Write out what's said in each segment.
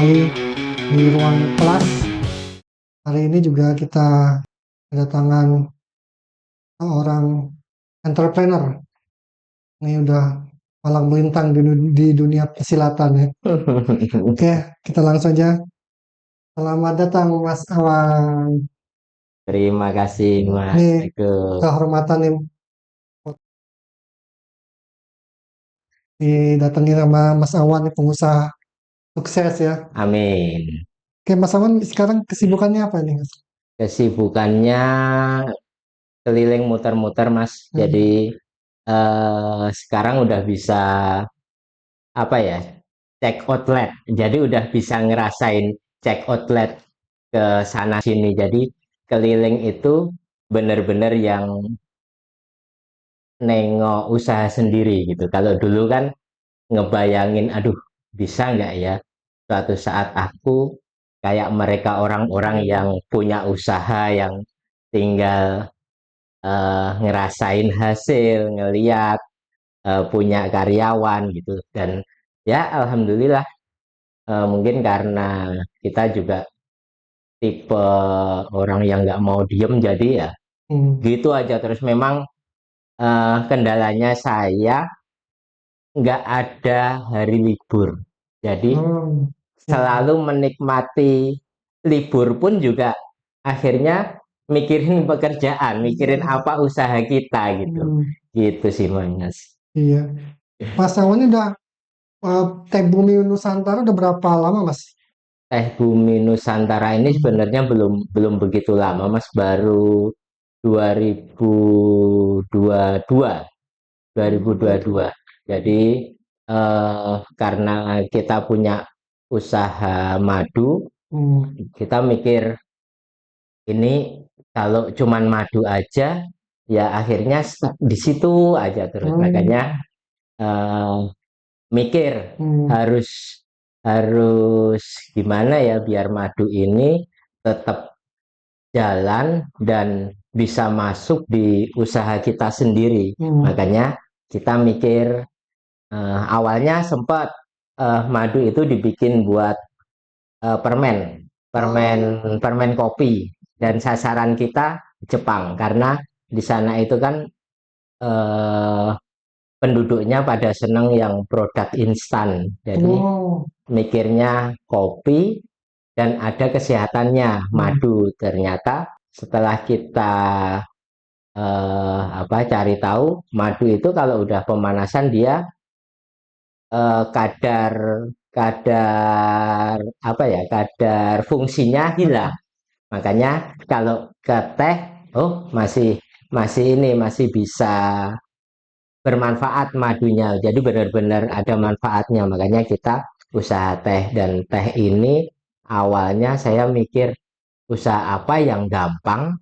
kembali di ruang kelas. Hari ini juga kita kedatangan seorang entrepreneur. Ini udah malang melintang di dunia persilatan ya. Oke, kita langsung aja. Selamat datang Mas Awan. Terima kasih Mas Ini Eko. kehormatan nih didatangi sama Mas Awan nih, pengusaha sukses ya. Amin. Oke, Mas Awan sekarang kesibukannya apa nih, Mas? Kesibukannya keliling muter-muter Mas. Hmm. Jadi sekarang udah bisa apa ya? Cek outlet. Jadi udah bisa ngerasain cek outlet ke sana sini. Jadi keliling itu bener-bener yang nengok usaha sendiri gitu. Kalau dulu kan ngebayangin, aduh bisa nggak ya suatu saat aku kayak mereka orang-orang yang punya usaha yang tinggal ngerasain hasil, ngeliat punya karyawan gitu. Dan ya alhamdulillah mungkin karena kita juga tipe orang yang nggak mau diem jadi ya Hmm. gitu aja. Terus memang kendalanya saya nggak ada hari libur. Jadi Hmm. Ya. selalu menikmati libur pun juga akhirnya mikirin pekerjaan, mikirin apa usaha kita gitu. Hmm. Gitu sih Mas. Iya. Mas Awan ini udah Teh Bumi Nusantara udah berapa lama, Mas? Teh Bumi Nusantara ini Hmm. sebenarnya belum belum begitu lama Mas, baru 2022, 2022. Jadi karena kita punya usaha madu, Hmm. kita mikir ini kalau cuman madu aja ya akhirnya stuck di situ aja terus. Makanya Hmm. eh, mikir Hmm. harus harus gimana ya biar madu ini tetap jalan dan bisa masuk di usaha kita sendiri. Hmm. Makanya kita mikir awalnya sempat madu itu dibikin buat permen, permen, Oh. permen kopi, dan sasaran kita Jepang karena di sana itu kan eh, penduduknya pada seneng yang produk instan. Jadi Oh. mikirnya kopi dan ada kesehatannya Hmm. madu. Ternyata setelah kita apa cari tahu madu itu kalau udah pemanasan dia kadar kadar apa ya kadar fungsinya hilang. Makanya kalau ke teh, oh masih masih ini masih bisa bermanfaat madunya. Jadi benar-benar ada manfaatnya. Makanya kita usaha teh dan teh ini awalnya saya mikir usaha apa yang gampang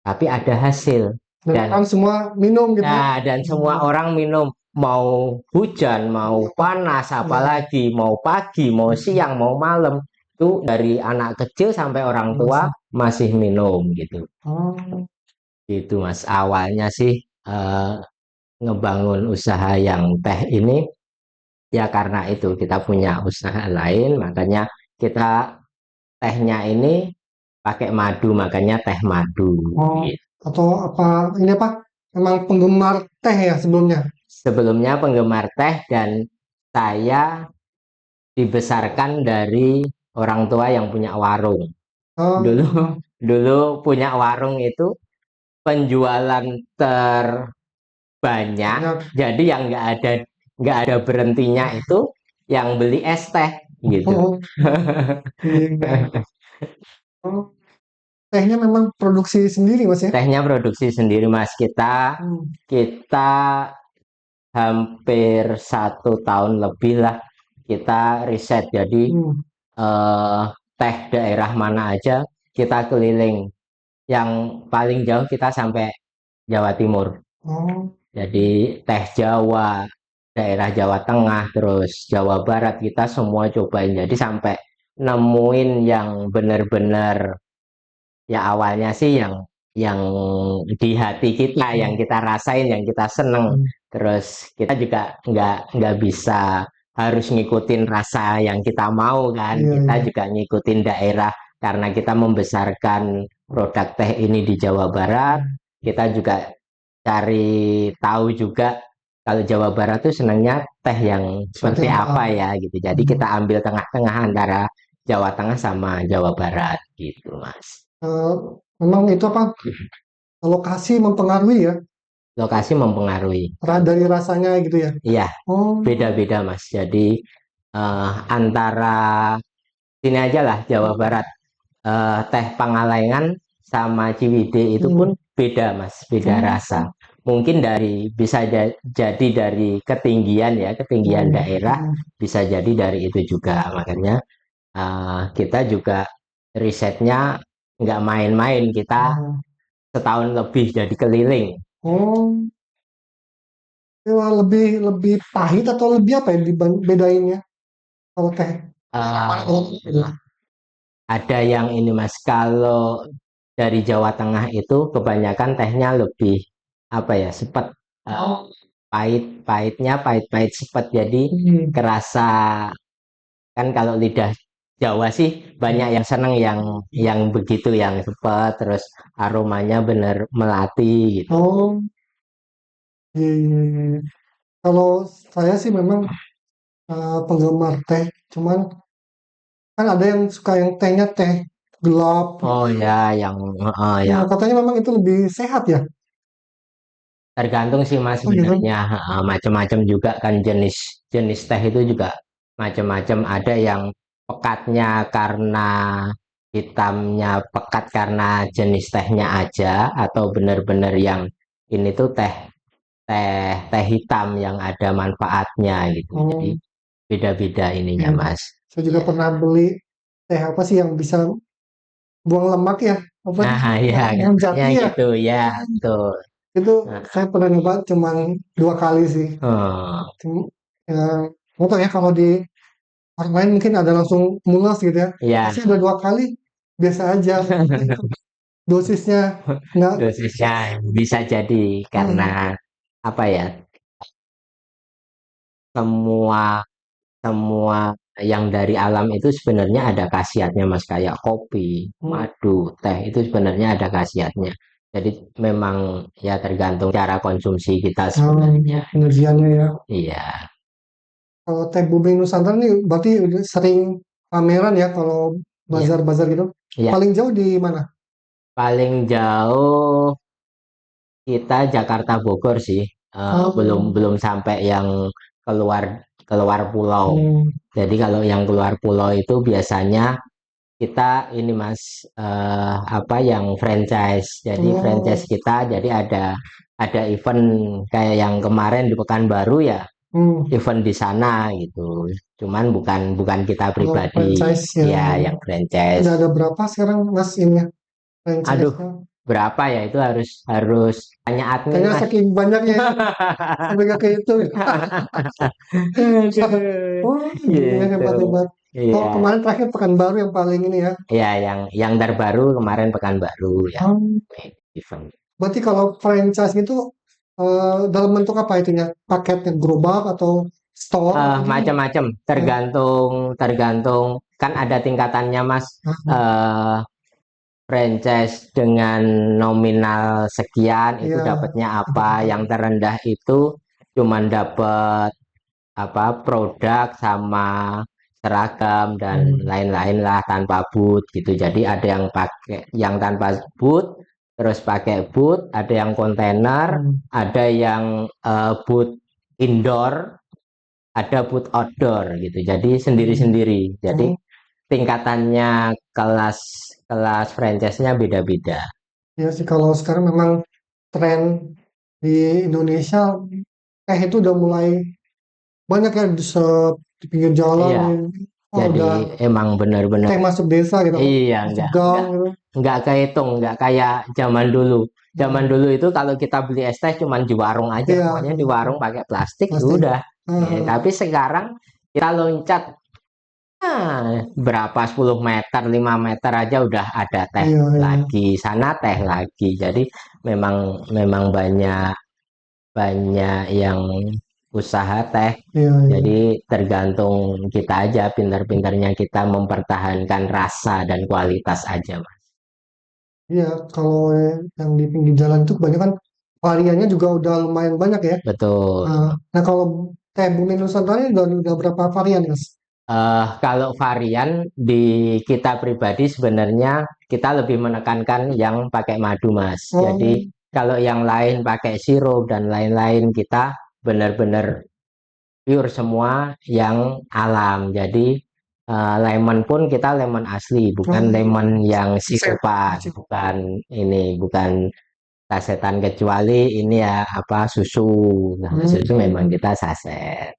tapi ada hasil. Dan Dan orang semua minum gitu ya? dan semua Hmm. orang minum mau hujan, mau panas, Iya. apalagi mau pagi, mau siang, mau malam. Itu dari anak kecil sampai orang tua Masuk. masih minum gitu. Oh. Itu Mas, awalnya sih eh, ngebangun usaha yang teh ini ya karena itu kita punya usaha lain, makanya kita tehnya ini pakai madu, makanya teh madu. Oh. Gitu. Atau apa? Ini apa? Emang penggemar teh ya sebelumnya? Sebelumnya penggemar teh dan saya dibesarkan dari orang tua yang punya warung. Oh. Dulu dulu punya warung itu penjualan terbanyak, Banyak. jadi yang nggak ada berhentinya itu yang beli es teh gitu. Oh. Iya. Oh. Tehnya memang produksi sendiri, Mas ya? Tehnya produksi sendiri Mas, kita Hmm. kita hampir 1 tahun lebih lah kita riset. Jadi Hmm. eh, teh daerah mana aja kita keliling. Yang paling jauh kita sampai Jawa Timur. Oh. Jadi teh Jawa, daerah Jawa Tengah, terus Jawa Barat kita semua cobain. Jadi sampai nemuin yang benar-benar ya awalnya sih yang di hati kita, yang Hmm. kita rasain, yang kita seneng. Hmm. Terus kita juga nggak bisa harus ngikutin rasa yang kita mau kan. Iya, Kita iya. juga ngikutin daerah karena kita membesarkan produk teh ini di Jawa Barat. Kita juga cari tahu juga kalau Jawa Barat tuh senangnya teh yang Seperti seperti apa? apa ya gitu. Jadi kita ambil tengah-tengah antara Jawa Tengah sama Jawa Barat gitu, Mas. Eh, memang itu apa? Lokasi mempengaruhi ya, Lokasi mempengaruhi. dari rasanya gitu ya. Iya, Oh, beda-beda, Mas. Jadi antara sini aja lah Jawa Barat, teh Pangalengan sama Ciwidey itu pun hmm, beda, Mas, beda hmm, rasa. Mungkin dari bisa jadi dari ketinggian ya, ketinggian hmm, daerah, hmm. bisa jadi dari itu juga. Makanya kita juga risetnya nggak main-main, kita Oh, setahun lebih jadi keliling. oh, ya, lebih lebih pahit atau lebih apa ya bedainnya kalau teh? Mana Eh, tuh? ada yang ini, Mas, kalau dari Jawa Tengah itu kebanyakan tehnya lebih apa ya, sepet. Oh, Pahit-pahitnya pahit-pahit sepet, jadi hmm. kerasa. Kan kalau lidah Jawa sih banyak yang seneng yang begitu, yang sepet terus aromanya bener melati gitu. Oh, iya, iya, iya, iya. Kalau saya sih memang penggemar teh, cuman kan ada yang suka yang tehnya teh gelap gitu. Oh ya, yang Ya, ya katanya memang itu lebih sehat ya. tergantung sih, Mas, Oh gitu. sebenarnya. Macam-macam juga kan, jenis jenis teh itu juga macam-macam. Ada yang pekatnya karena hitamnya pekat karena jenis tehnya aja, atau bener-bener yang ini tuh teh teh teh hitam yang ada manfaatnya gitu. Jadi Oh, beda-beda ininya, iya. Mas. Saya juga Ya. pernah beli teh apa sih yang bisa buang lemak ya? Apa Nah, ya yang katanya jati ya? gitu ya, betul. Itu Nah, saya pernah nyoba cuman 2 kali sih. oh, Ya, nggak tahu ya kalau di orang lain mungkin ada langsung mules gitu ya. ya. Pasti ada 2 kali biasa aja. Mungkin dosisnya nggak. Dosisnya bisa jadi karena Hmm, apa ya, semua semua yang dari alam itu sebenarnya ada khasiatnya, Mas, kayak kopi, hmm. madu, teh itu sebenarnya ada khasiatnya. Jadi memang ya tergantung cara konsumsi kita sebenarnya. Penyajiannya ya. Iya, Kalau teh Bumi Nusantara nih berarti udah sering pameran ya kalau iya, bazar-bazar gitu. iya. Paling jauh di mana? Paling jauh kita Jakarta Bogor sih. Belum Oh, belum sampai yang keluar keluar pulau. hmm. Jadi kalau yang keluar pulau itu biasanya kita ini, Mas, apa yang franchise. Jadi franchise Oh, kita, jadi ada event kayak yang kemarin di Pekanbaru ya, hmm. event di sana gitu. Cuman bukan bukan kita Kalau pribadi, franchise ya, ya yang franchise. ada berapa sekarang Mas ini ya, Aduh, franchise-nya? berapa ya itu, harus harus tanya admin, Kayaknya Mas. saking banyaknya ya, sampai nggak kehitung. Aduh, Oh, iya gitu. hebat-hebat. Iya, Oh, kemarin terakhir Pekanbaru yang paling ini ya. ya yang terbaru kemarin Pekanbaru yang Hmm. event. Berarti kalau franchise itu dalam bentuk apa itunya? Paketnya gerobak atau store atau gimana? Macam-macam, Oh, tergantung tergantung kan ada tingkatannya, Mas. ah, eh Franchise dengan nominal sekian itu iya. dapatnya apa, yang terendah itu cuman dapat apa, produk sama seragam dan Hmm. lain-lain lah, tanpa boot gitu. Jadi ada yang pakai yang tanpa boot, terus pakai boot, ada yang kontainer, Hmm. ada yang boot indoor, ada boot outdoor gitu. Jadi Hmm. sendiri-sendiri. Jadi Oh, tingkatannya, kelas kelas franchise-nya beda-beda. iya sih kalau sekarang memang tren di Indonesia itu udah mulai banyak ya di pinggir jalan Iya, nih. Oh, jadi udah emang bener-bener. teh masuk desa gitu, Iya, masuk gang gitu. nggak kehitung, nggak kayak zaman dulu. Zaman Hmm. dulu itu kalau kita beli es teh cuman di warung aja, Iya, pokoknya di warung pakai plastik, ya pasti. udah. Ya, Ah, tapi sekarang kita loncat, berapa 10 meter, 5 meter aja udah ada teh iya, iya. lagi, sana teh lagi. Jadi memang memang banyak banyak yang usaha teh. Iya, iya. Jadi tergantung kita aja, pintar-pintarnya kita mempertahankan rasa dan kualitas aja, Mas. Iya, kalau yang di pinggir jalan itu kebanyakan variannya juga udah lumayan banyak ya. Betul. Nah, kalau teh Bumi Nusantara ini udah berapa varian, Mas? Kalau varian di kita pribadi sebenarnya kita lebih menekankan yang pakai madu, Mas. Jadi Oh, kalau yang lain pakai sirup dan lain-lain, kita benar-benar pure semua yang alam. Jadi lemon pun kita lemon asli, bukan oh, lemon yang set. sirupan, bukan ini, bukan sasetan, kecuali ini ya apa susu. Nah, susu memang Hmm, kita saset.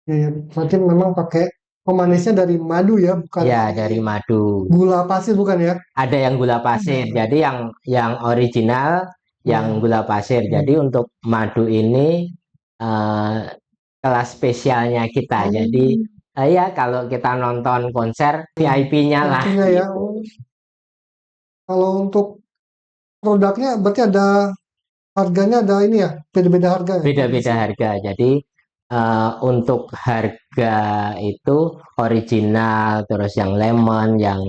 ya, ya. Berarti memang pakai pemanisnya dari madu ya, bukan Ya, dari dari madu. gula pasir bukan ya? Ada yang gula pasir. Hmm, Jadi yang original yang hmm, gula pasir. Jadi hmm. untuk madu ini eh, kelas spesialnya kita. Jadi Oh, ya kalau kita nonton konser ya. VIP-nya lah IP-nya ya. gitu. Oh, kalau untuk produknya berarti ada harganya ada ini ya, beda-beda harga ya kalau di Beda-beda sini. harga. Jadi untuk harga itu original, terus yang lemon, yang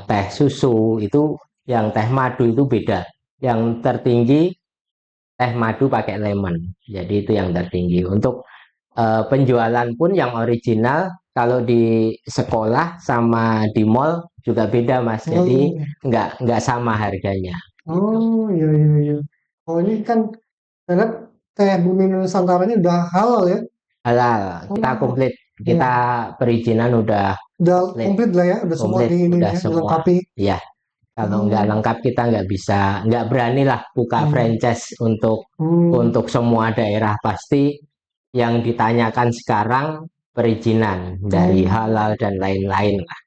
teh susu itu, yang teh madu itu beda. Yang tertinggi teh madu pakai lemon. Jadi itu yang tertinggi. Untuk penjualan pun yang original kalau di sekolah sama di mall juga beda, Mas. Jadi Oh, nggak sama harganya. Gitu. oh, iya, iya, iya. Oh, ini kan karena teh Bumi Nusantara ini udah halal ya. Halal, kita Oh, komplit. Kita iya. perizinan udah Udah komplit, komplit lah ya, udah semua komplit, di ini udah ya, semua. dilengkapi. Ya, kalau nggak Oh, lengkap kita nggak bisa, nggak berani lah buka hmm, franchise hmm. untuk semua daerah. Pasti yang ditanyakan sekarang perizinan dari Oh, halal dan lain-lain lah.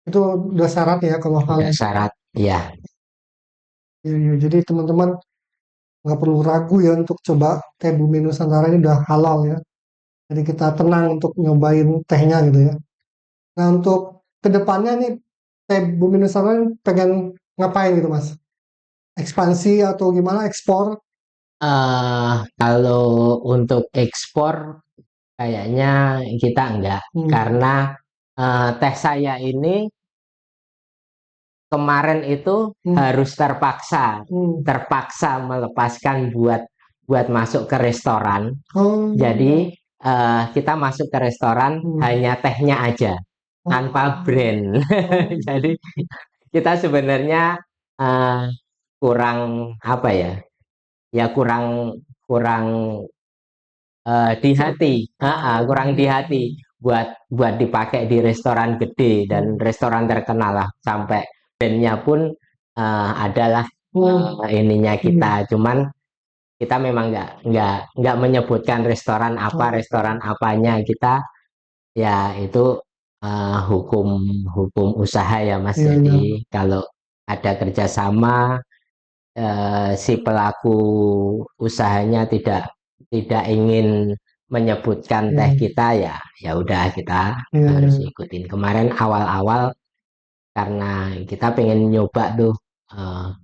itu udah syarat ya kalau hal Udah itu. syarat, ya. Ya, ya. Jadi teman-teman nggak perlu ragu ya untuk coba teh Bumi Nusantara ini udah halal ya. Jadi kita tenang untuk nyobain tehnya gitu ya. Nah, untuk kedepannya nih teh Bumi Nusantara ini pengen ngapain gitu Mas? Ekspansi atau gimana? Ekspor? Kalau untuk ekspor kayaknya kita enggak, Hmm, karena teh saya ini kemarin itu hmm, harus terpaksa hmm. terpaksa melepaskan buat buat masuk ke restoran. Oh, Jadi kita masuk ke restoran hmm. hanya tehnya aja tanpa Oh, brand. oh, Jadi kita sebenarnya eh, kurang apa ya? Ya kurang kurang di hati, kurang di hati buat buat dipakai di restoran gede dan hmm, restoran terkenal lah, sampai brandnya pun adalah hmm, ininya hmm. kita. Cuman kita memang nggak menyebutkan Oh, restoran apanya. Kita ya itu hukum hukum usaha ya, Mas. iya, iya. Jadi kalau ada kerjasama, si pelaku usahanya tidak ingin menyebutkan teh Iya, kita, ya ya udah kita iya, harus iya. ikutin. Kemarin awal-awal karena kita pengen nyoba tuh,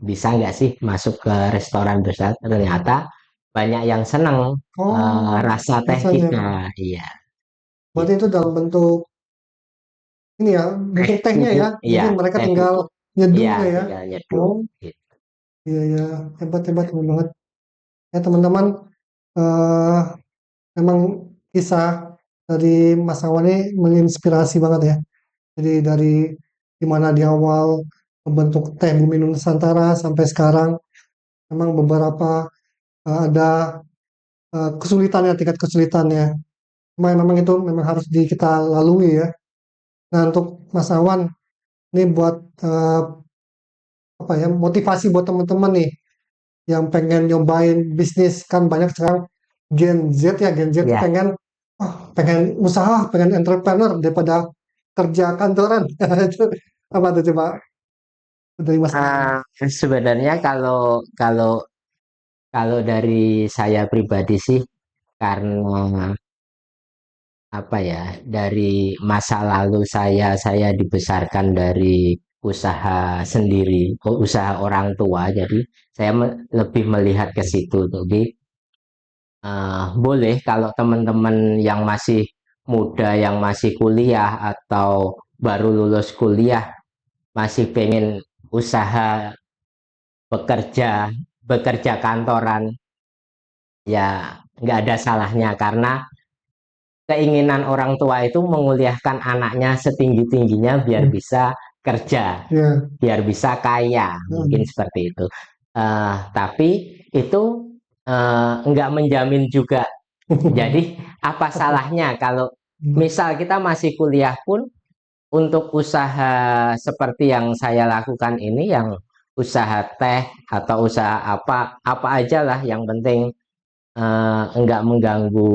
bisa nggak sih masuk ke restoran besar, ternyata banyak yang seneng Oh, rasa teh rasanya. kita. Iya, Berarti gitu. itu dalam bentuk ini ya, Teh bentuk tehnya ya. bubuk, Jadi iya, mereka teh tinggal bubuk, iya, nyeduhnya ya. tinggal nyeduh Oh, gitu. iya, iya. Hebat, hebat, hebat banget. Ya, teman-teman, eh memang kisah dari Mas Awan ini menginspirasi banget ya. Jadi dari dimana di awal membentuk teh Bumi Nusantara sampai sekarang, memang beberapa ada kesulitannya, tingkat kesulitannya. Memang itu memang harus kita lalui ya. Nah, untuk Mas Awan, ini buat eh, apa ya motivasi buat teman-teman nih yang pengen nyobain bisnis kan banyak sekarang Gen Z ya Gen Z Ya, pengen pengen usaha pengen entrepreneur daripada kerja kantoran itu apa tuh coba dari Mas Awan? sebenarnya kalau kalau kalau dari saya pribadi sih, karena apa ya, dari masa lalu saya dibesarkan dari usaha sendiri, usaha orang tua. Jadi saya lebih melihat ke situ. Jadi boleh kalau teman-teman yang masih muda, yang masih kuliah atau baru lulus kuliah, masih pengen usaha bekerja, bekerja kantoran, ya nggak ada salahnya karena keinginan orang tua itu menguliahkan anaknya setinggi-tingginya biar Hmm. bisa kerja, Ya. biar bisa kaya, mungkin Hmm. seperti itu. Tapi itu nggak menjamin juga. Jadi apa salahnya kalau misal kita masih kuliah pun untuk usaha seperti yang saya lakukan ini, yang usaha teh atau usaha apa apa aja lah, yang penting enggak mengganggu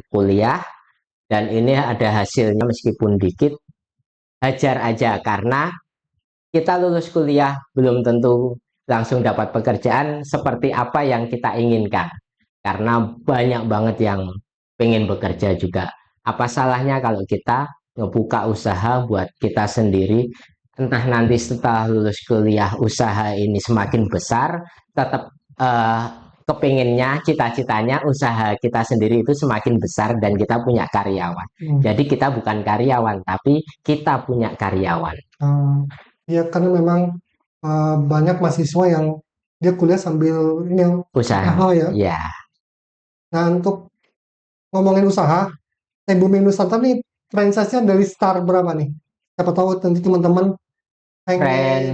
kuliah dan ini ada hasilnya meskipun dikit, hajar aja karena kita lulus kuliah belum tentu langsung dapat pekerjaan seperti apa yang kita inginkan karena banyak banget yang pengen bekerja juga. Apa salahnya kalau kita ngebuka usaha buat kita sendiri, entah nanti setelah lulus kuliah usaha ini semakin besar, tetap eh, kepinginnya, cita-citanya usaha kita sendiri itu semakin besar dan kita punya karyawan. Hmm. Jadi kita bukan karyawan, tapi kita punya karyawan. Ya karena memang banyak mahasiswa yang dia kuliah sambil ini yang Usaha, usaha ya. ya. Nah untuk ngomongin usaha, Bumi Nusantara nih franchise-nya dari start berapa nih? Siapa tahu nanti teman-teman pengen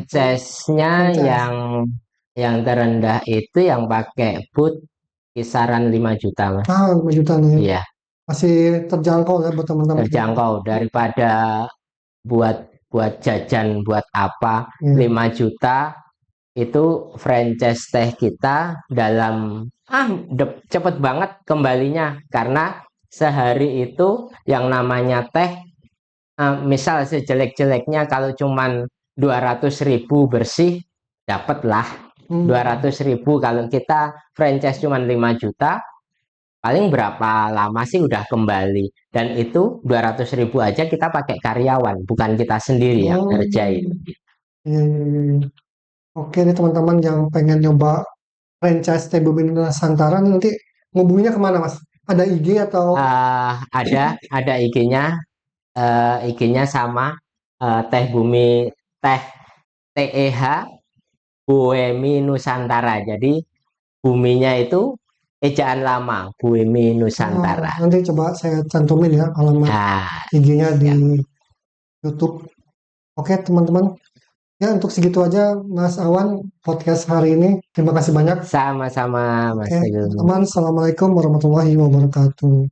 Franchise-nya franchise. yang terendah itu yang pakai boot kisaran 5 juta, Mas. 5 juta nih. Iya, Masih terjangkau ya buat teman-teman. terjangkau daripada buat buat jajan buat apa Iya. 5 juta itu franchise teh kita dalam cepet banget kembalinya karena sehari itu yang namanya teh misal sejelek-jeleknya kalau cuman 200.000 bersih dapatlah Hmm. 200.000. Kalau kita franchise cuman 5 juta paling berapa lama sih udah kembali dan itu 200.000 aja kita pakai karyawan bukan kita sendiri yang Oh, ngerjain. iya, iya, iya, iya. Oke nih teman-teman yang pengen nyoba franchise Teh Bumi Nusantara nih nanti ngubunginya kemana Mas? Ada IG atau Ada IG-nya, IG-nya sama Teh Bumi, Teh TEH Buemi Nusantara. Jadi buminya itu ejaan lama, Buemi Nusantara. nanti coba saya cantumin ya alamat Nah, IG-nya di siap. YouTube. Oke teman-teman, ya untuk segitu aja Mas Awan podcast hari ini. Terima kasih banyak. Sama-sama Oke Mas Teguh. teman-teman, Assalamualaikum warahmatullahi wabarakatuh.